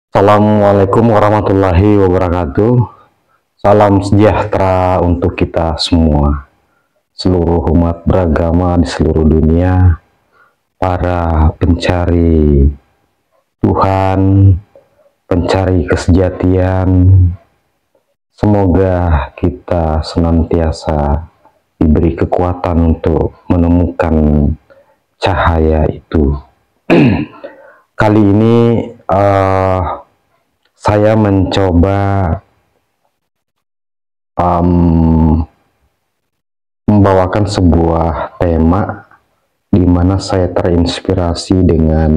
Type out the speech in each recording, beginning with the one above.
Assalamualaikum warahmatullahi wabarakatuh. Salam sejahtera untuk kita semua, seluruh umat beragama di seluruh dunia, para pencari Tuhan, pencari kesejatian. Semoga kita senantiasa diberi kekuatan untuk menemukan cahaya itu. Kali ini saya mencoba membawakan sebuah tema di mana saya terinspirasi dengan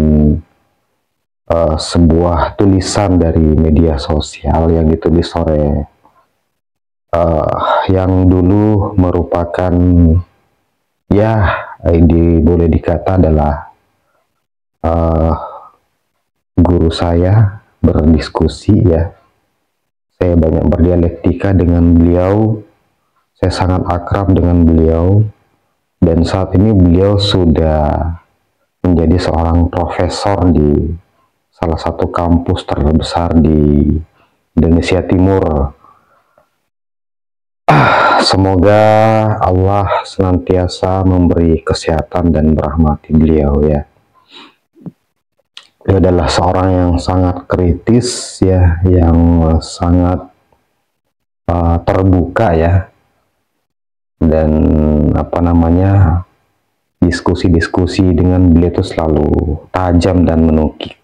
sebuah tulisan dari media sosial yang ditulis oleh yang dulu merupakan boleh dikata adalah guru saya berdiskusi ya. Saya banyak berdialektika dengan beliau, saya sangat akrab dengan beliau, dan saat ini beliau sudah menjadi seorang profesor di salah satu kampus terbesar di Indonesia Timur. Semoga Allah senantiasa memberi kesehatan dan merahmati beliau ya. Dia adalah seorang yang sangat kritis ya, yang sangat terbuka ya, dan diskusi-diskusi dengan beliau itu selalu tajam dan menukik.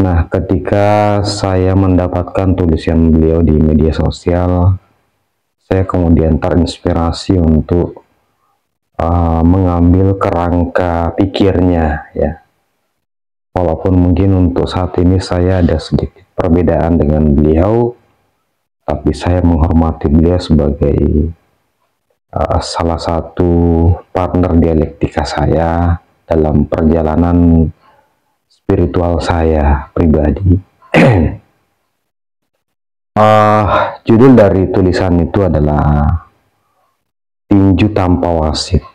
Nah, ketika saya mendapatkan tulisan beliau di media sosial, saya kemudian terinspirasi untuk mengambil kerangka pikirnya ya. Walaupun mungkin untuk saat ini saya ada sedikit perbedaan dengan beliau, tapi saya menghormati beliau sebagai salah satu partner dialektika saya dalam perjalanan spiritual saya pribadi. Judul dari tulisan itu adalah Tinju Tanpa Wasit.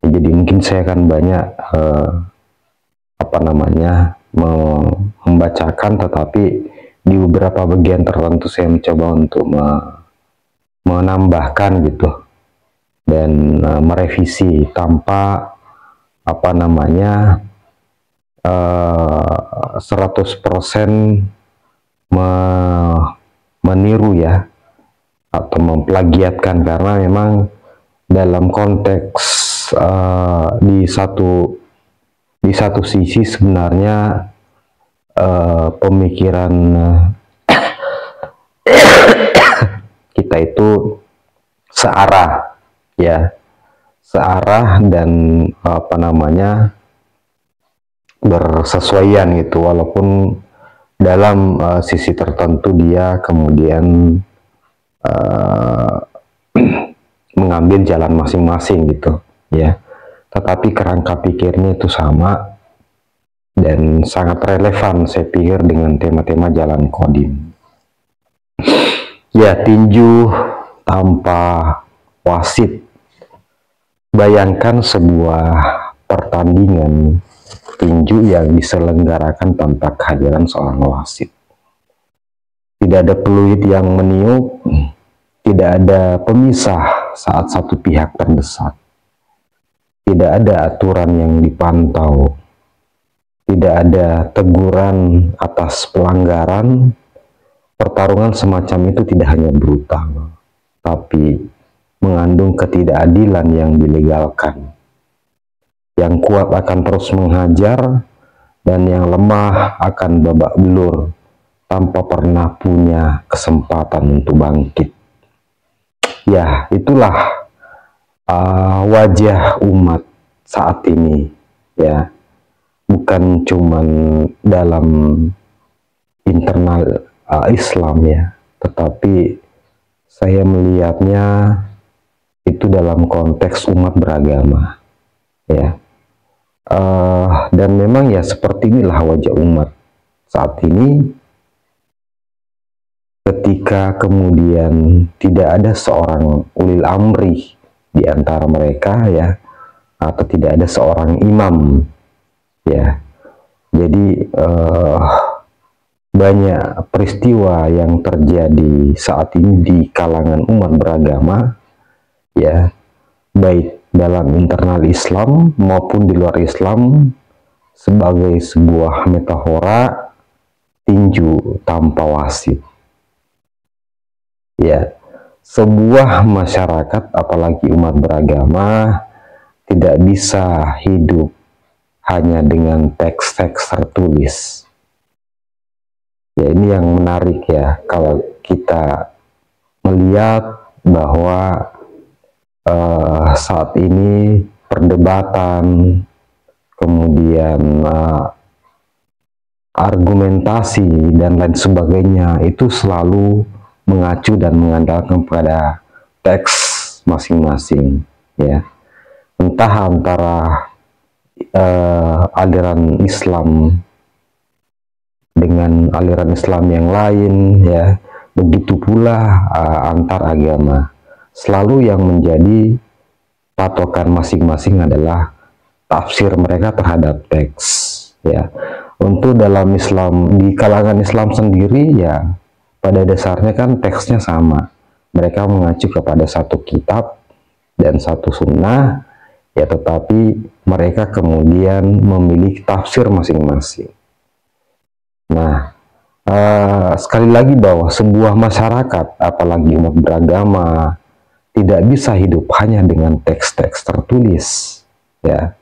Jadi mungkin saya akan banyak membacakan, tetapi di beberapa bagian tertentu saya mencoba untuk menambahkan gitu dan merevisi tanpa 100% meniru ya atau memplagiatkan, karena memang dalam konteks di satu sisi sebenarnya pemikiran kita itu searah ya, dan bersesuaian gitu, walaupun dalam sisi tertentu dia kemudian mengambil jalan masing-masing gitu ya, tetapi kerangka pikirnya itu sama dan sangat relevan saya pikir dengan tema-tema Jalan Qadim. Ya, tinju tanpa wasit. Bayangkan sebuah pertandingan tinju yang diselenggarakan tanpa kehadiran seorang wasit. Tidak ada peluit yang meniup, tidak ada pemisah saat satu pihak terdesak. Tidak ada aturan yang dipantau, tidak ada teguran atas pelanggaran. Pertarungan semacam itu tidak hanya brutal, tapi mengandung ketidakadilan yang dilegalkan. Yang kuat akan terus menghajar, dan yang lemah akan babak belur tanpa pernah punya kesempatan untuk bangkit. Ya, itulah wajah umat saat ini ya, bukan cuman dalam internal Islam ya, tetapi saya melihatnya itu dalam konteks umat beragama ya. Dan memang ya seperti inilah wajah umat saat ini, ketika kemudian tidak ada seorang ulil amri di antara mereka ya, atau tidak ada seorang imam ya. Jadi banyak peristiwa yang terjadi saat ini di kalangan umat beragama, ya, baik dalam internal Islam maupun di luar Islam, sebagai sebuah metafora tinju tanpa wasit. Ya, sebuah masyarakat apalagi umat beragama tidak bisa hidup hanya dengan teks-teks tertulis. Ya, ini yang menarik ya, kalau kita melihat bahwa saat ini perdebatan, kemudian argumentasi dan lain sebagainya itu selalu mengacu dan mengandalkan pada teks masing-masing, ya, entah antara aliran Islam dengan aliran Islam yang lain, ya, begitu pula antar agama. Selalu yang menjadi patokan masing-masing adalah tafsir mereka terhadap teks, ya. Untuk dalam Islam, di kalangan Islam sendiri, ya, pada dasarnya kan teksnya sama. Mereka mengacu kepada satu kitab dan satu sunnah, ya, tetapi mereka kemudian memiliki tafsir masing-masing. Nah, sekali lagi bahwa sebuah masyarakat, apalagi umat beragama, tidak bisa hidup hanya dengan teks-teks tertulis, ya.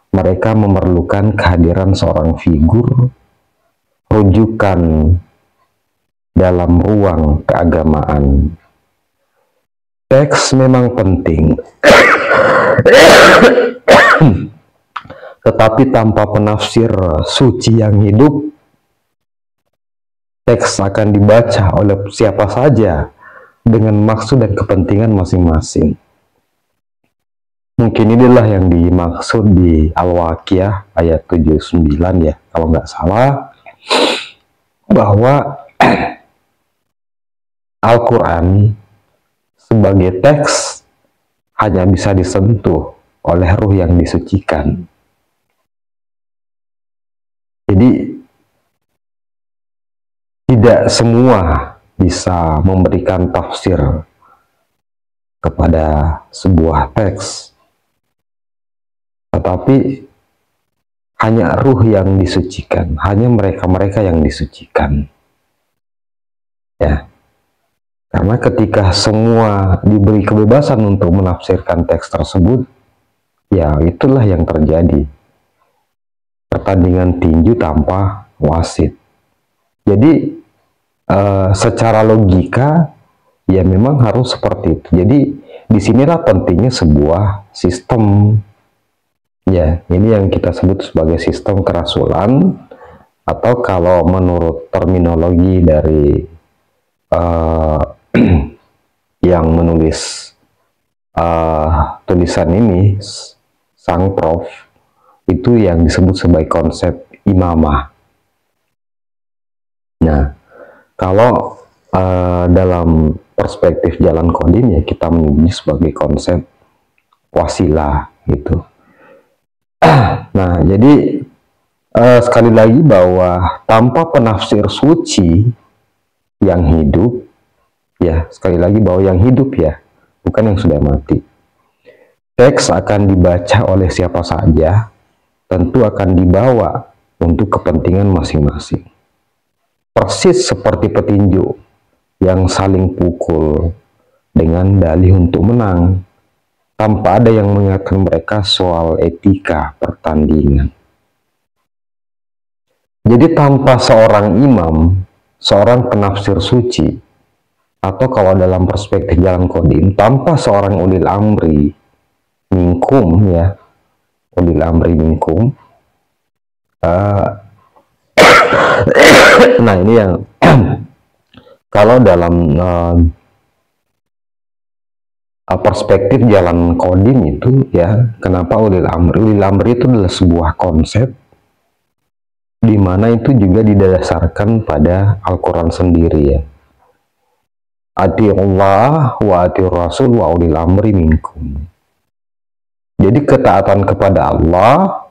Mereka memerlukan kehadiran seorang figur, rujukan dalam ruang keagamaan. Teks memang penting, tetapi tanpa penafsir suci yang hidup, teks akan dibaca oleh siapa saja dengan maksud dan kepentingan masing-masing. Mungkin inilah yang dimaksud di Al-Waqiah ayat 79, ya, kalau nggak salah, bahwa Al-Quran sebagai teks hanya bisa disentuh oleh ruh yang disucikan. Jadi tidak semua bisa memberikan tafsir kepada sebuah teks, tetapi hanya ruh yang disucikan, hanya mereka-mereka yang disucikan, ya. Karena ketika semua diberi kebebasan untuk menafsirkan teks tersebut, ya, itulah yang terjadi, pertandingan tinju tanpa wasit. Jadi secara logika, ya, memang harus seperti itu. Jadi disinilah pentingnya sebuah sistem, ya, ini yang kita sebut sebagai sistem kerasulan, atau kalau menurut terminologi dari yang menulis tulisan ini, sang prof, itu yang disebut sebagai konsep imamah. Nah, kalau dalam perspektif jalan qadim, ya, kita menyebutnya sebagai konsep wasilah, gitu. Nah, jadi sekali lagi bahwa tanpa penafsir suci yang hidup, ya, sekali lagi bahwa yang hidup, ya, bukan yang sudah mati, teks akan dibaca oleh siapa saja, tentu akan dibawa untuk kepentingan masing-masing. Persis seperti petinju yang saling pukul dengan dalih untuk menang, tanpa ada yang mengingatkan mereka soal etika pertandingan. Jadi tanpa seorang imam, seorang penafsir suci, atau kalau dalam perspektif jalan qadim, tanpa seorang ulil amri minkum, ya, ulil amri minkum, nah, ini yang kalau dalam perspektif jalan qadim itu, ya, kenapa ulil amri? Ulil amri itu adalah sebuah konsep di mana itu juga didasarkan pada Al-Quran sendiri, ya. Atiullah wa atiur rasul wa ulil amri minkum. Jadi ketaatan kepada Allah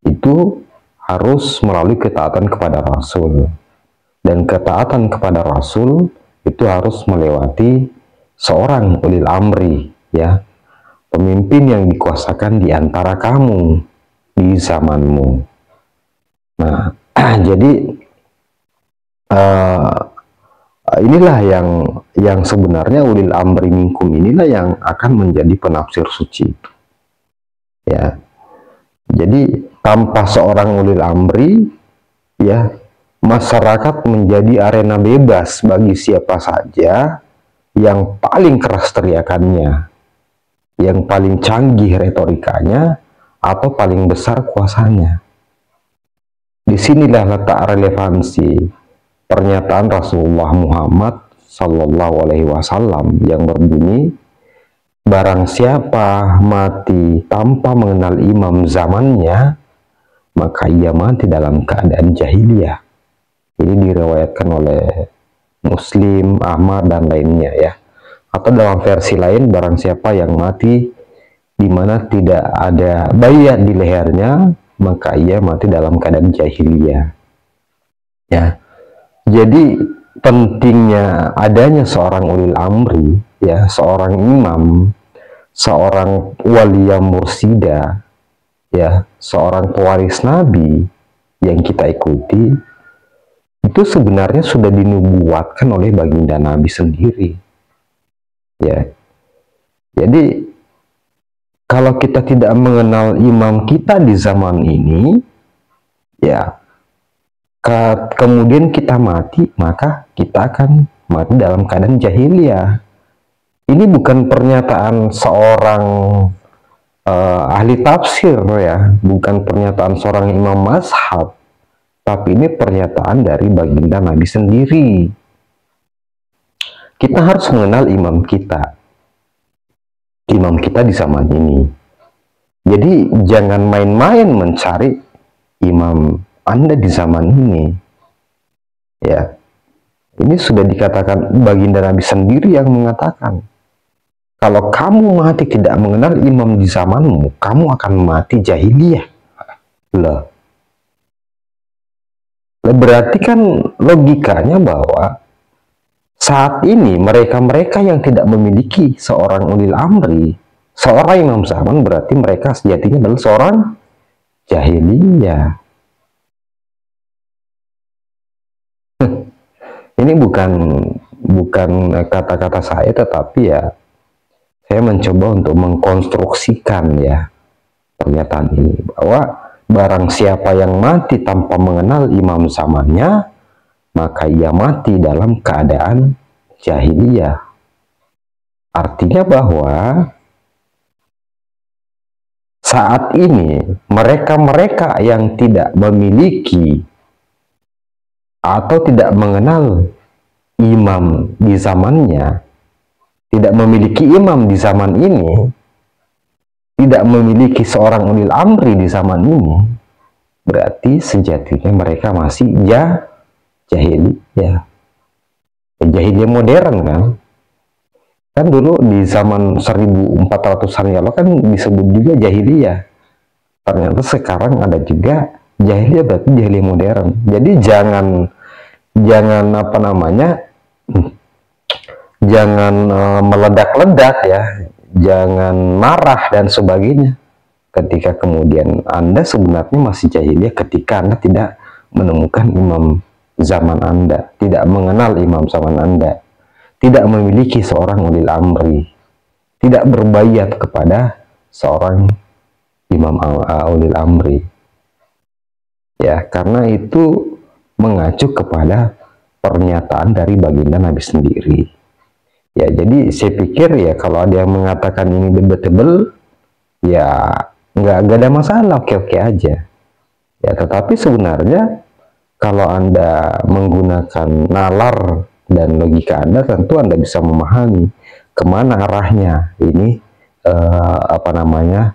itu harus melalui ketaatan kepada Rasul. dan ketaatan kepada Rasul itu harus melewati seorang ulil amri, ya, pemimpin yang dikuasakan di antara kamu di zamanmu. Nah, jadi inilah yang sebenarnya ulil amri minkum inilah yang akan menjadi penafsir suci, ya. Jadi tanpa seorang ulil amri, ya, masyarakat menjadi arena bebas bagi siapa saja yang paling keras teriakannya, yang paling canggih retorikanya, atau paling besar kuasanya. Disinilah letak relevansi pernyataan Rasulullah Muhammad Sallallahu Alaihi Wasallam yang berbunyi, barang siapa mati tanpa mengenal imam zamannya, maka ia mati dalam keadaan jahiliyah. Ini diriwayatkan oleh Muslim, Ahmad, dan lainnya, ya. Atau dalam versi lain, barang siapa yang mati di mana tidak ada bayat di lehernya, maka ia mati dalam keadaan jahiliyah. Ya. Jadi pentingnya adanya seorang ulil amri, ya, seorang imam, seorang waliya mursida, ya, seorang pewaris Nabi yang kita ikuti, itu sebenarnya sudah dinubuatkan oleh baginda Nabi sendiri, ya. Jadi kalau kita tidak mengenal imam kita di zaman ini, ya, kemudian kita mati, maka kita akan mati dalam keadaan jahiliyah. Ini bukan pernyataan seorang ahli tafsir, ya, bukan pernyataan seorang imam mazhab, tapi ini pernyataan dari baginda Nabi sendiri. Kita harus mengenal imam kita di zaman ini. Jadi jangan main-main mencari imam Anda di zaman ini, ya. Ini sudah dikatakan baginda Nabi sendiri yang mengatakan, kalau kamu mati tidak mengenal imam di zamanmu, kamu akan mati jahiliyah. Loh. Berarti kan logikanya bahwa saat ini mereka-mereka yang tidak memiliki seorang ulil amri, seorang imam zaman, berarti mereka sejatinya adalah seorang jahiliyah. Ini bukan kata-kata saya, tetapi ya saya mencoba untuk mengkonstruksikan, ya, pernyataan ini, bahwa barang siapa yang mati tanpa mengenal imam zamannya, maka ia mati dalam keadaan jahiliyah. Artinya bahwa saat ini mereka-mereka yang tidak memiliki atau tidak mengenal imam di zamannya, tidak memiliki imam di zaman ini, tidak memiliki seorang ulil amri di zaman ini, berarti sejatinya mereka masih jahiliyah. Jahiliyah modern, kan? Kan dulu di zaman 1400-an yang lalu kan disebut juga jahiliyah. Ternyata sekarang ada juga jahiliyah, berarti jahiliyah modern. Jadi jangan apa namanya, jangan meledak-ledak, ya, jangan marah dan sebagainya ketika kemudian Anda sebenarnya masih jahiliyah ketika Anda tidak menemukan imam zaman Anda, tidak mengenal imam zaman Anda, tidak memiliki seorang ulil amri, tidak berbayat kepada seorang imam ulil amri, ya, karena itu mengacu kepada pernyataan dari baginda Nabi sendiri. Ya, jadi saya pikir, ya, kalau ada yang mengatakan ini debatable, ya nggak ada masalah, oke-oke aja. Ya, tetapi sebenarnya kalau Anda menggunakan nalar dan logika Anda, tentu Anda bisa memahami kemana arahnya ini, apa namanya,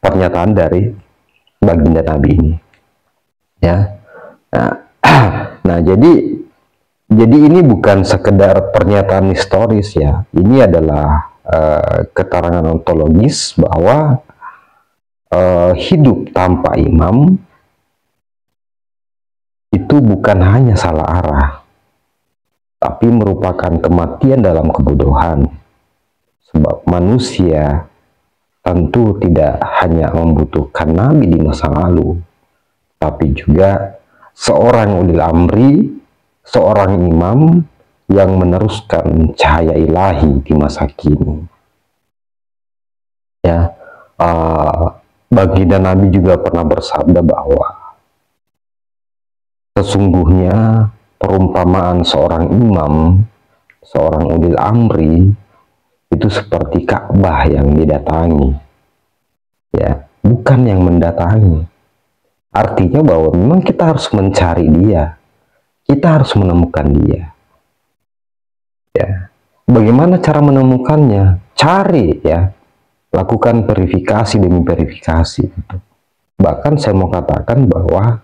pernyataan dari baginda Nabi ini, ya. Nah, jadi ini bukan sekedar pernyataan historis, ya. Ini adalah keterangan ontologis bahwa hidup tanpa imam itu bukan hanya salah arah, tapi merupakan kematian dalam kebodohan. Sebab manusia tentu tidak hanya membutuhkan nabi di masa lalu, tapi juga seorang ulil amri, seorang imam yang meneruskan cahaya ilahi di masa kini. Ya, baginda Nabi juga pernah bersabda bahwa sesungguhnya perumpamaan seorang imam, seorang ulil amri itu seperti Ka'bah yang didatangi, ya, bukan yang mendatangi. Artinya bahwa memang kita harus mencari dia, kita harus menemukan dia. Ya, bagaimana cara menemukannya? Cari, ya, lakukan verifikasi demi verifikasi. Bahkan saya mau katakan bahwa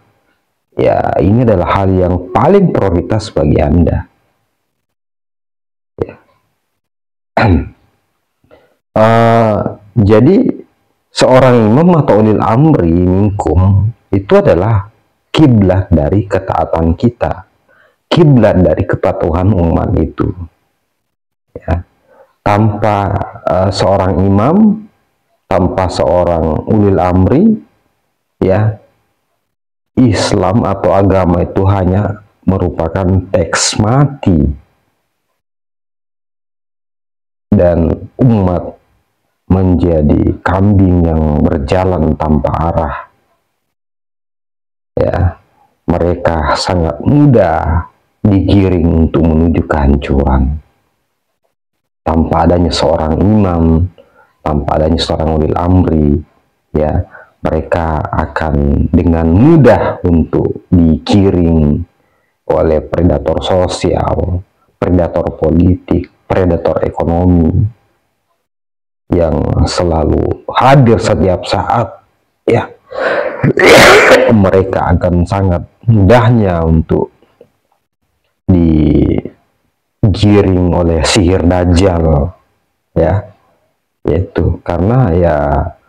ya ini adalah hal yang paling prioritas bagi Anda. Ya. Jadi seorang imam atau ulil amri minkum itu adalah kiblat dari ketaatan kita, kiblat dari kepatuhan umat itu. Ya. Tanpa seorang imam, tanpa seorang ulil amri, ya, Islam atau agama itu hanya merupakan teks mati, dan umat menjadi kambing yang berjalan tanpa arah. Ya, mereka sangat mudah digiring untuk menuju kehancuran. Tanpa adanya seorang imam, tanpa adanya seorang ulil amri, ya, mereka akan dengan mudah untuk digiring oleh predator sosial, predator politik, predator ekonomi yang selalu hadir setiap saat. Ya, mereka akan sangat mudahnya untuk digiring oleh sihir dajjal, ya, yaitu karena ya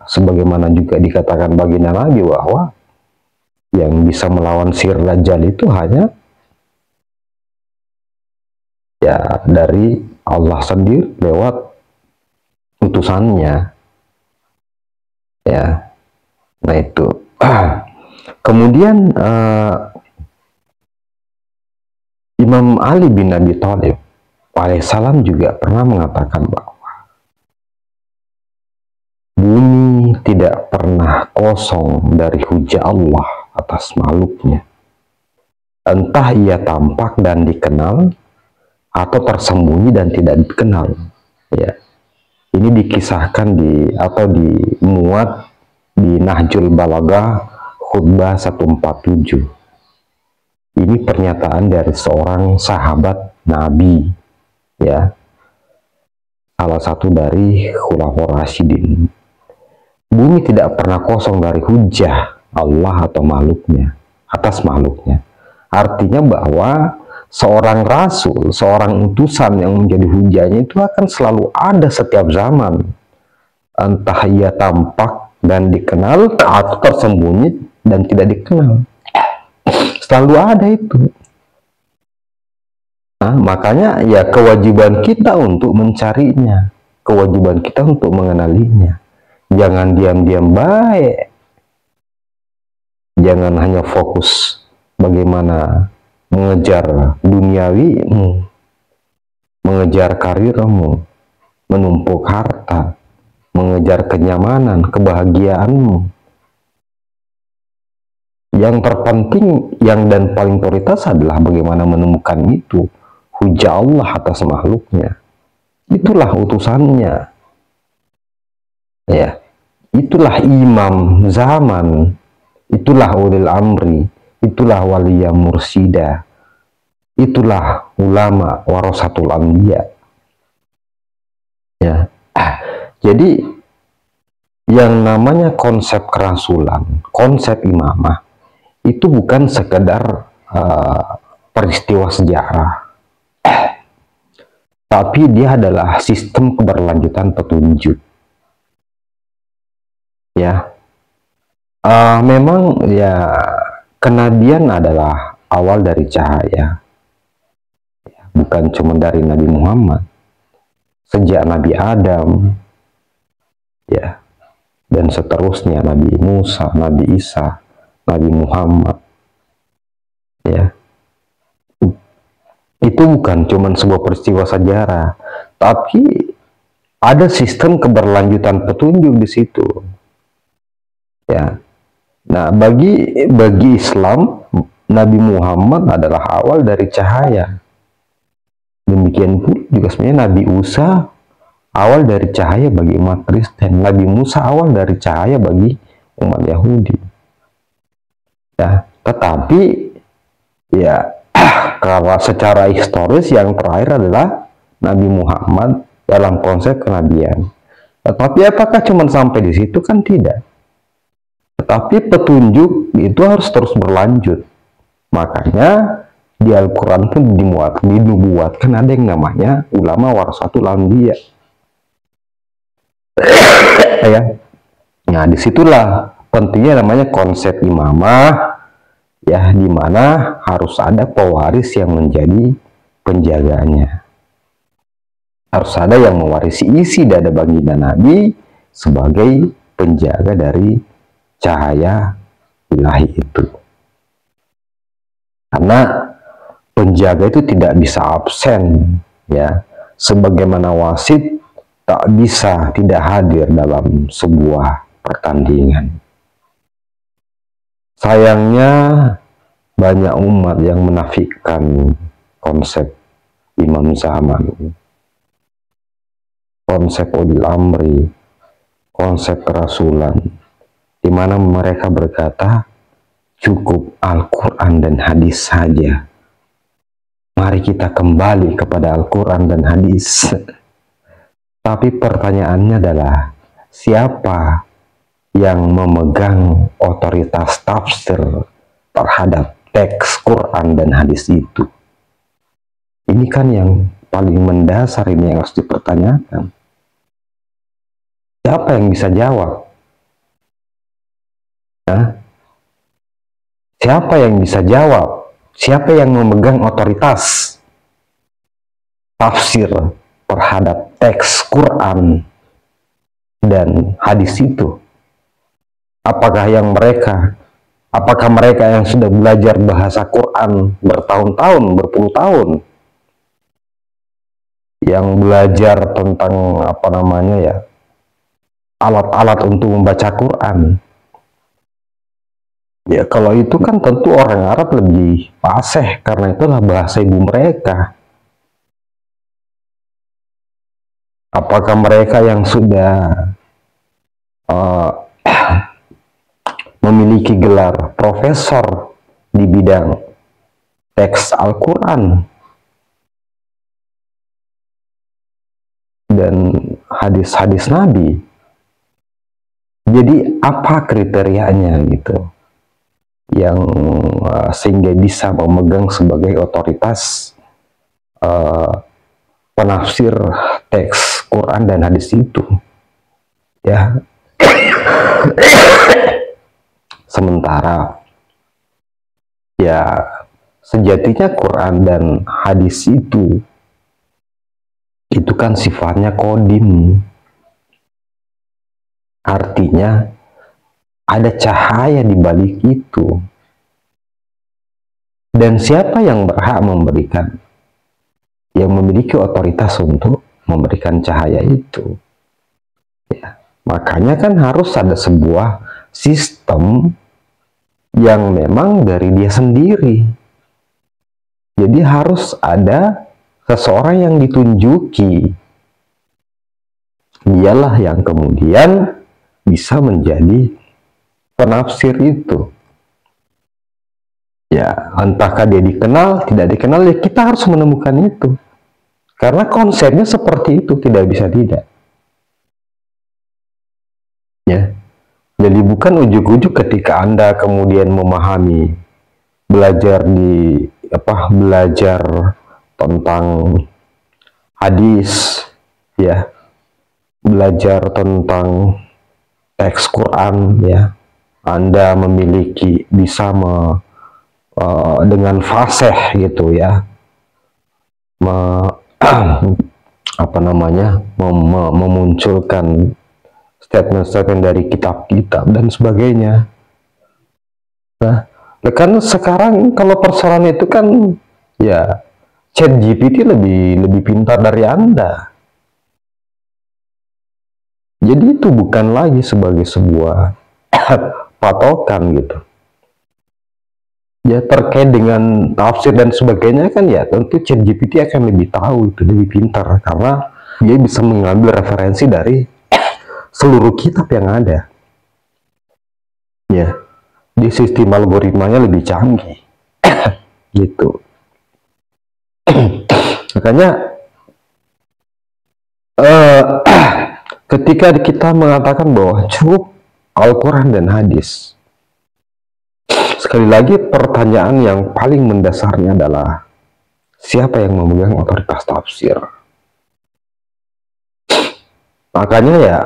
sebagaimana juga dikatakan baginda Nabi bahwa yang bisa melawan sihir dajjal itu hanya ya dari Allah sendiri lewat utusannya, ya. Nah itu. Kemudian Imam Ali bin Abi Thalib alaihissalam juga pernah mengatakan bahwa bumi tidak pernah kosong dari hujah Allah atas makhluknya, entah ia tampak dan dikenal atau tersembunyi dan tidak dikenal. Ya, ini dikisahkan atau dimuat di Nahjul Balaghah khutbah 147. Ini pernyataan dari seorang sahabat Nabi, ya, salah satu dari Khulafaur Rasyidin. Bumi tidak pernah kosong dari hujah Allah atau makhluknya, atas makhluknya. Artinya bahwa seorang rasul, seorang utusan yang menjadi hujahnya itu akan selalu ada setiap zaman. Entah ia tampak dan dikenal atau tersembunyi dan tidak dikenal. Selalu ada itu. Nah, makanya ya kewajiban kita untuk mencarinya, kewajiban kita untuk mengenalinya. Jangan diam-diam baik. Jangan hanya fokus bagaimana mengejar duniawimu, mengejar karirmu, menumpuk harta, mengejar kenyamanan, kebahagiaanmu. Yang terpenting, yang dan paling prioritas adalah bagaimana menemukan itu, hujah Allah atas makhluknya. Itulah utusannya. Ya, itulah imam zaman, itulah ulil amri, itulah waliya mursida, itulah ulama warasatul anbiya. Ya, jadi yang namanya konsep kerasulan, konsep imamah itu bukan sekedar peristiwa sejarah, tapi dia adalah sistem keberlanjutan petunjuk. Ya, memang ya kenabian adalah awal dari cahaya. Bukan cuma dari Nabi Muhammad, sejak Nabi Adam, ya, dan seterusnya, Nabi Musa, Nabi Isa, Nabi Muhammad, ya. Itu bukan cuma sebuah peristiwa sejarah, tapi ada sistem keberlanjutan petunjuk di situ, ya. Nah, bagi Islam, Nabi Muhammad adalah awal dari cahaya. Demikian pula juga sebenarnya Nabi Musa awal dari cahaya bagi umat Kristen, Nabi Musa awal dari cahaya bagi umat Yahudi. Ya, tetapi ya kalau secara historis yang terakhir adalah Nabi Muhammad dalam konsep kenabian. Tetapi apakah cuma sampai di situ? Kan tidak. Tetapi petunjuk itu harus terus berlanjut. Makanya di Al-Quran pun dinubuatkan ada yang namanya ulama warasatul anbiya. Ya. Nah, disitulah pentingnya namanya konsep imamah, ya, di mana harus ada pewaris yang menjadi penjaganya. Harus ada yang mewarisi isi dada baginda Nabi sebagai penjaga dari cahaya ilahi itu. Karena penjaga itu tidak bisa absen, ya, sebagaimana wasit tak bisa tidak hadir dalam sebuah pertandingan. Sayangnya banyak umat yang menafikan konsep imam zaman, konsep ulil amri, konsep kerasulan, di mana mereka berkata cukup Al-Quran dan hadis saja. Mari kita kembali kepada Al-Quran dan hadis. Tapi pertanyaannya adalah, siapa yang memegang otoritas tafsir terhadap teks Quran dan hadis itu? Ini kan yang paling mendasar, ini yang harus dipertanyakan. Siapa yang bisa jawab? Nah, siapa yang bisa jawab? Siapa yang memegang otoritas tafsir terhadap teks Quran dan hadis itu? Apakah mereka yang sudah belajar bahasa Quran bertahun-tahun, berpuluh tahun, yang belajar tentang alat-alat untuk membaca Quran? Ya, kalau itu kan tentu orang Arab lebih fasih, karena itulah bahasa ibu mereka. Apakah mereka yang sudah memiliki gelar profesor di bidang teks Al-Quran dan hadis-hadis Nabi? Jadi apa kriterianya gitu, yang sehingga bisa memegang sebagai otoritas penafsir teks Quran dan hadis itu, ya? Sementara ya sejatinya Quran dan hadis itu kan sifatnya kodim, artinya ada cahaya di balik itu. Dan siapa yang berhak memberikan, yang memiliki otoritas untuk memberikan cahaya itu? Ya, makanya kan harus ada sebuah sistem yang memang dari dia sendiri. Jadi harus ada seseorang yang ditunjuki. Dialah yang kemudian bisa menjadi penafsir itu. Ya, entahkah dia dikenal, tidak dikenal, ya kita harus menemukan itu. Karena konsepnya seperti itu, tidak bisa tidak. Ya. Jadi bukan ujuk-ujuk ketika Anda kemudian memahami, belajar tentang hadis, ya, belajar tentang teks Quran, ya, Anda bisa dengan fasih gitu ya, apa namanya, memunculkan statement-statement dari kitab-kitab dan sebagainya. Nah, kan sekarang kalau persoalan itu kan ya ChatGPT lebih pintar dari Anda. Jadi itu bukan lagi sebagai sebuah patokan gitu. Ya terkait dengan tafsir dan sebagainya kan ya tentu ChatGPT akan lebih tahu, itu lebih pintar karena dia bisa mengambil referensi dari seluruh kitab yang ada. Ya, di sistem algoritmanya lebih canggih gitu. Makanya ketika kita mengatakan bahwa cukup Al-Quran dan hadis, sekali lagi pertanyaan yang paling mendasarnya adalah siapa yang memegang otoritas tafsir. Makanya ya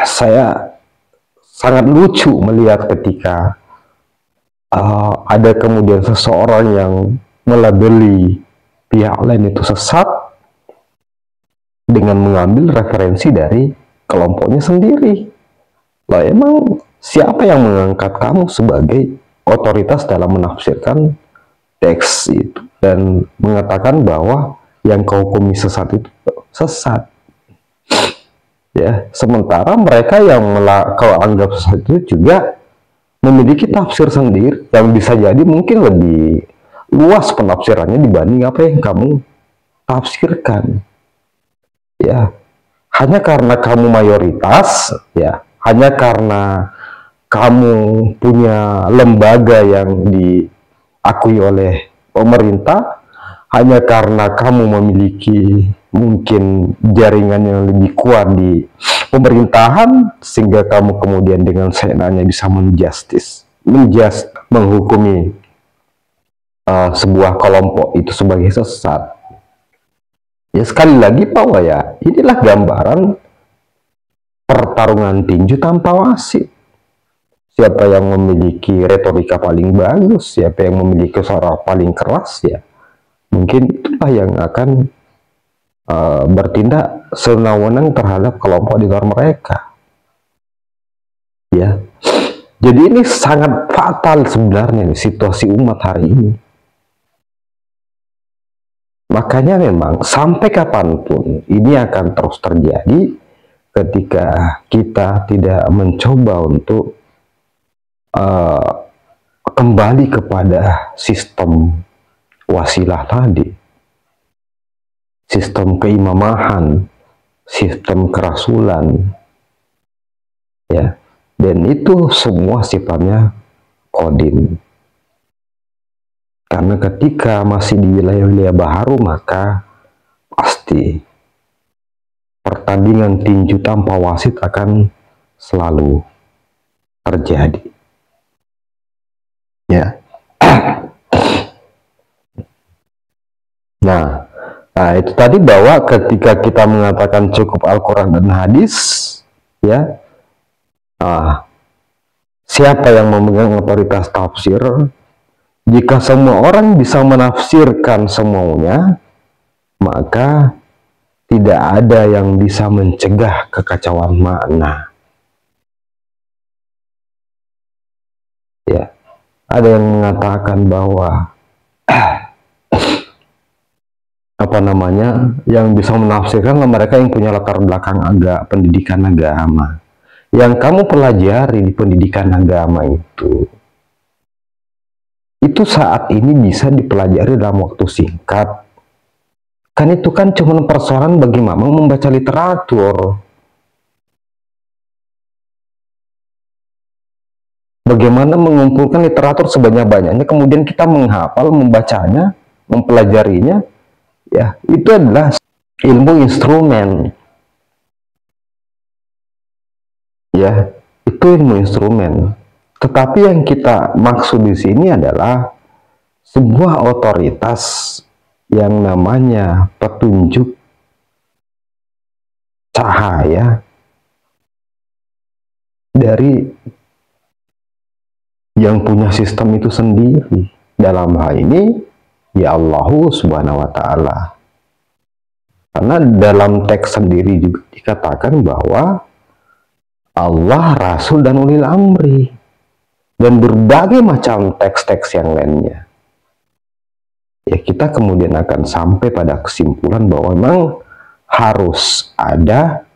saya sangat lucu melihat ketika ada kemudian seseorang yang melabeli pihak lain itu sesat dengan mengambil referensi dari kelompoknya sendiri. Lah emang siapa yang mengangkat kamu sebagai otoritas dalam menafsirkan teks itu dan mengatakan bahwa yang kau hukumi sesat itu sesat? Ya, sementara mereka yang kau anggap sesat itu juga memiliki tafsir sendiri yang bisa jadi mungkin lebih luas penafsirannya dibanding apa yang kamu tafsirkan. Ya, hanya karena kamu mayoritas, ya, hanya karena kamu punya lembaga yang diakui oleh pemerintah, hanya karena kamu memiliki mungkin jaringan yang lebih kuat di pemerintahan, sehingga kamu kemudian dengan seenaknya bisa menghukumi sebuah kelompok itu sebagai sesat. Ya sekali lagi bahwa ya inilah gambaran pertarungan tinju tanpa wasit. Siapa yang memiliki retorika paling bagus, siapa yang memiliki suara paling keras, ya mungkin itulah yang akan bertindak sewenang-wenang terhadap kelompok di luar mereka. Ya, jadi ini sangat fatal sebenarnya situasi umat hari ini. Makanya memang sampai kapanpun ini akan terus terjadi ketika kita tidak mencoba untuk kembali kepada sistem wasilah tadi, sistem keimamahan, sistem kerasulan, ya, dan itu semua sifatnya kodim. Karena ketika masih di wilayah-wilayah baru, maka pasti pertandingan tinju tanpa wasit akan selalu terjadi. Ya. Nah, itu tadi bahwa ketika kita mengatakan cukup Al-Quran dan hadis, ya, siapa yang memegang otoritas tafsir? Jika semua orang bisa menafsirkan semuanya, maka tidak ada yang bisa mencegah kekacauan makna. Ya, ada yang mengatakan bahwa apa namanya, yang bisa menafsirkan mereka yang punya latar belakang pendidikan agama. Yang kamu pelajari di pendidikan agama itu saat ini bisa dipelajari dalam waktu singkat. Kan itu kan cuma persoalan bagi mamang membaca literatur. Bagaimana mengumpulkan literatur sebanyak-banyaknya, kemudian kita menghafal, membacanya, mempelajarinya, ya itu adalah ilmu instrumen. Ya, itu ilmu instrumen. Tetapi yang kita maksud di sini adalah sebuah otoritas yang namanya petunjuk cahaya dari yang punya sistem itu sendiri. Dalam hal ini ya Allah Subhanahu wa Ta'ala. Karena dalam teks sendiri juga dikatakan bahwa Allah, Rasul, dan ulil amri, dan berbagai macam teks-teks yang lainnya. Ya, kita kemudian akan sampai pada kesimpulan bahwa memang harus ada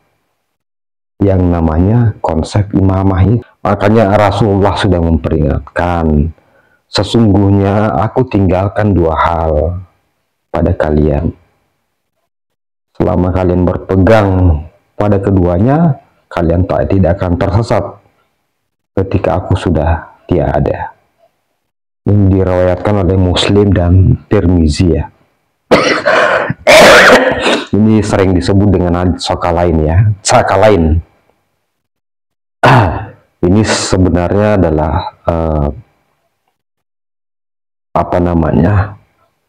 yang namanya konsep imamah ini. Makanya Rasulullah sudah memperingatkan, sesungguhnya aku tinggalkan dua hal pada kalian. Selama kalian berpegang pada keduanya, kalian tidak akan tersesat ketika aku sudah tiada. Ini diriwayatkan oleh Muslim dan Tirmizi ya. Ini sering disebut dengan Sakalain ya, Sakalain. Ini sebenarnya adalah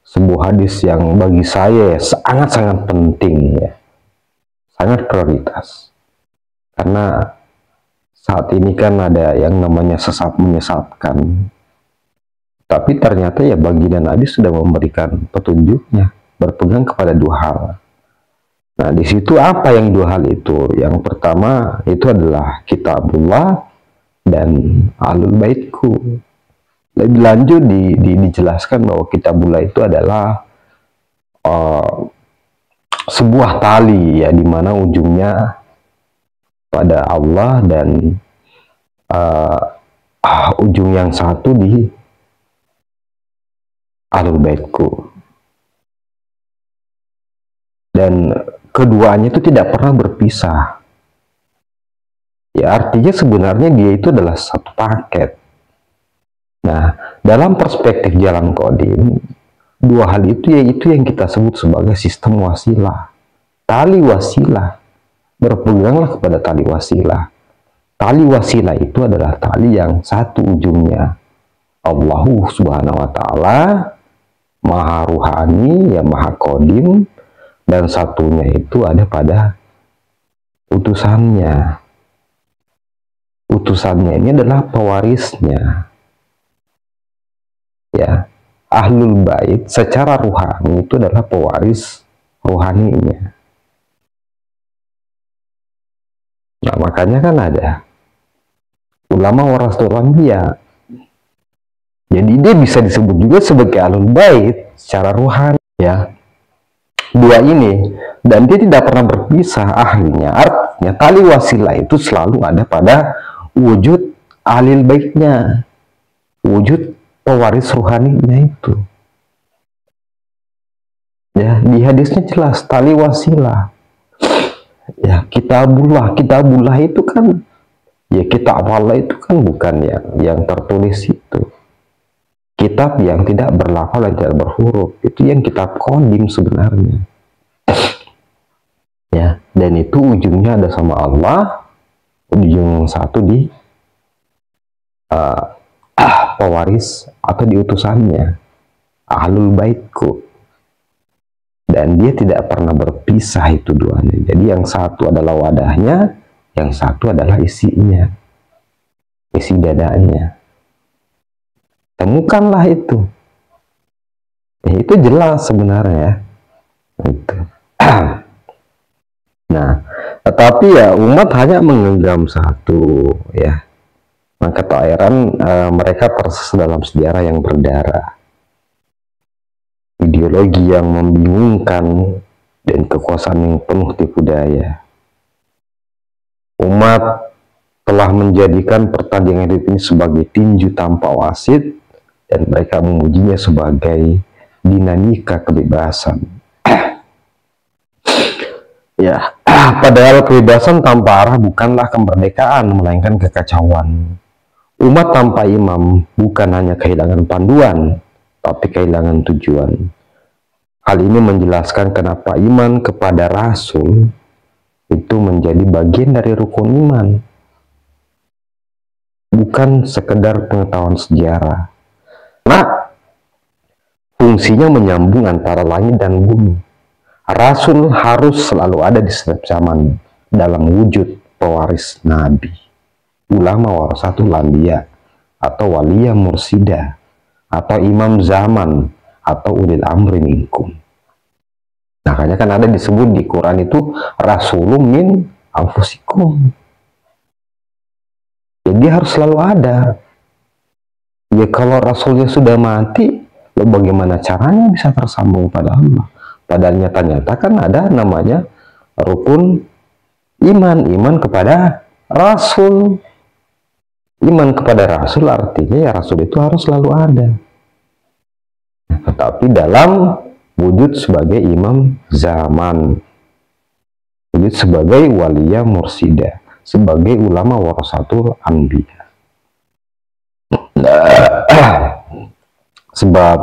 sebuah hadis yang bagi saya sangat-sangat penting ya, sangat prioritas. Karena saat ini kan ada yang namanya sesat menyesatkan. Tapi ternyata ya baginda Nabi sudah memberikan petunjuknya, berpegang kepada dua hal. Nah, di situ apa yang dua hal itu? Yang pertama itu adalah kitabullah dan ahlul baitku. Lebih lanjut dijelaskan bahwa kitabullah itu adalah sebuah tali ya, di mana ujungnya pada Allah dan ujung yang satu di ahlul baitku, dan keduanya itu tidak pernah berpisah ya, artinya sebenarnya dia itu adalah satu paket. Nah, dalam perspektif jalan qadim, dua hal itu yaitu yang kita sebut sebagai sistem wasilah, tali wasilah. Berpeganglah kepada tali wasilah. Tali wasilah itu adalah tali yang satu ujungnya Allah Subhanahu wa Ta'ala, maha ruhani ya, maha qadim, dan satunya itu ada pada utusannya. Utusannya ini adalah pewarisnya ya. Ahlul bait secara ruhani itu adalah pewaris ruhaninya. Nah, makanya kan ada ulama warasatul anbiya. Jadi dia bisa disebut juga sebagai ahlul bait secara ruhani ya. Dua ini, dan dia tidak pernah berpisah ahlinya. Artinya tali wasilah itu selalu ada pada wujud ahlul baitnya, wujud pewaris ruhaninya itu. Ya, di hadisnya jelas tali wasilah. Ya, kitabullah itu kan ya, kitab Allah itu kan bukan yang tertulis itu. Kitab yang tidak berlafal dan tidak berhuruf, itu yang kitab qadim sebenarnya. Ya, dan itu ujungnya ada sama Allah, ujung yang satu di pewaris atau di utusannya, ahlul baitku. Dan dia tidak pernah berpisah itu duanya. Jadi yang satu adalah wadahnya, yang satu adalah isinya, isi dadanya. Temukanlah itu. Ya, itu jelas sebenarnya. Itu. Nah, tetapi ya umat hanya menggenggam satu ya. Maka tak heran mereka tersesat dalam sejarah yang berdarah. Ideologi yang membingungkan dan kekuasaan yang penuh tipu daya. Umat telah menjadikan pertandingan ini sebagai tinju tanpa wasit, dan mereka memujinya sebagai dinamika kebebasan. Ya, padahal kebebasan tanpa arah bukanlah kemerdekaan, melainkan kekacauan. Umat tanpa imam bukan hanya kehilangan panduan, tapi kehilangan tujuan. Hal ini menjelaskan kenapa iman kepada Rasul itu menjadi bagian dari rukun iman, bukan sekedar pengetahuan sejarah. Nah, fungsinya menyambung antara langit dan bumi. Rasul harus selalu ada di setiap zaman dalam wujud pewaris Nabi, ulama warasatul anbiya atau waliyah mursida, atau imam zaman atau ulil amri minkum. Makanya kan ada disebut di Quran itu rasulun min anfusikum. Jadi harus selalu ada. Ya kalau rasulnya sudah mati, lo bagaimana caranya bisa tersambung pada Allah? Padahal nyata-nyata kan ada namanya rukun iman kepada rasul. Iman kepada rasul artinya ya rasul itu harus selalu ada. Tetapi dalam wujud sebagai imam zaman, wujud sebagai waliya mursida, sebagai ulama warasatul anbiya. Sebab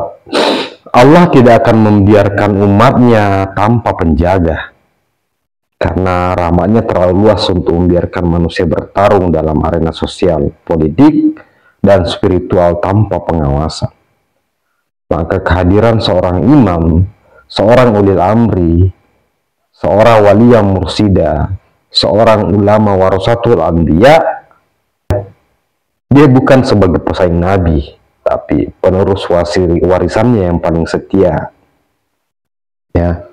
Allah tidak akan membiarkan umatnya tanpa penjaga, karena rahmatnya terlalu luas untuk membiarkan manusia bertarung dalam arena sosial, politik, dan spiritual tanpa pengawasan. Maka kehadiran seorang imam, seorang ulil amri, seorang waliya mursida, seorang ulama warasatul anbiya, dia bukan sebagai pesaing nabi, tapi penerus warisannya yang paling setia. Ya,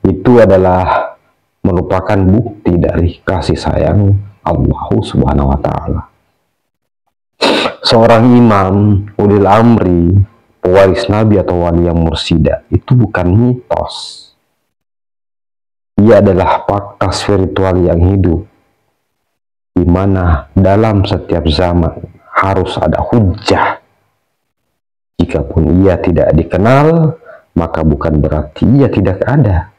itu adalah merupakan bukti dari kasih sayang Allah Subhanahu wa Ta'ala. Seorang imam, ulil amri, pewaris nabi atau wali yang mursida itu bukan mitos. Ia adalah fakta spiritual yang hidup, di mana dalam setiap zaman harus ada hujjah. Jikapun ia tidak dikenal, maka bukan berarti ia tidak ada.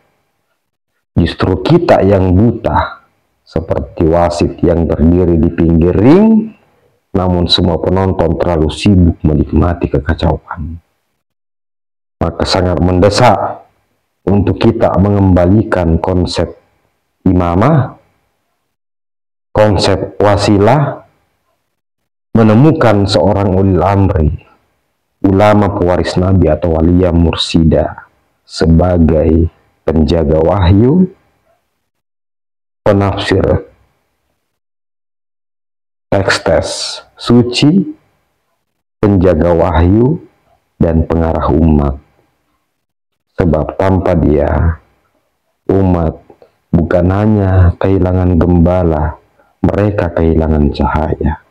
Justru kita yang buta, seperti wasit yang berdiri di pinggir ring, namun semua penonton terlalu sibuk menikmati kekacauan. Maka sangat mendesak untuk kita mengembalikan konsep imamah, konsep wasilah, menemukan seorang ulil amri, ulama pewaris nabi atau waliya mursida sebagai penjaga wahyu, penafsir teks-teks suci, penjaga wahyu, dan pengarah umat. Sebab tanpa dia, umat bukan hanya kehilangan gembala, mereka kehilangan cahaya.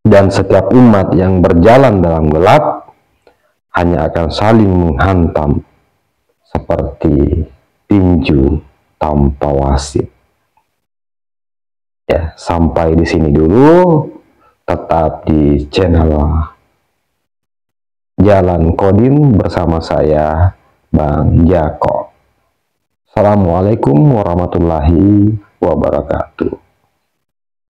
Dan setiap umat yang berjalan dalam gelap hanya akan saling menghantam seperti tinju tanpa wasit. Ya, sampai di sini dulu. Tetap di channel Jalan Kodim bersama saya, Bang Jako. Assalamualaikum warahmatullahi wabarakatuh.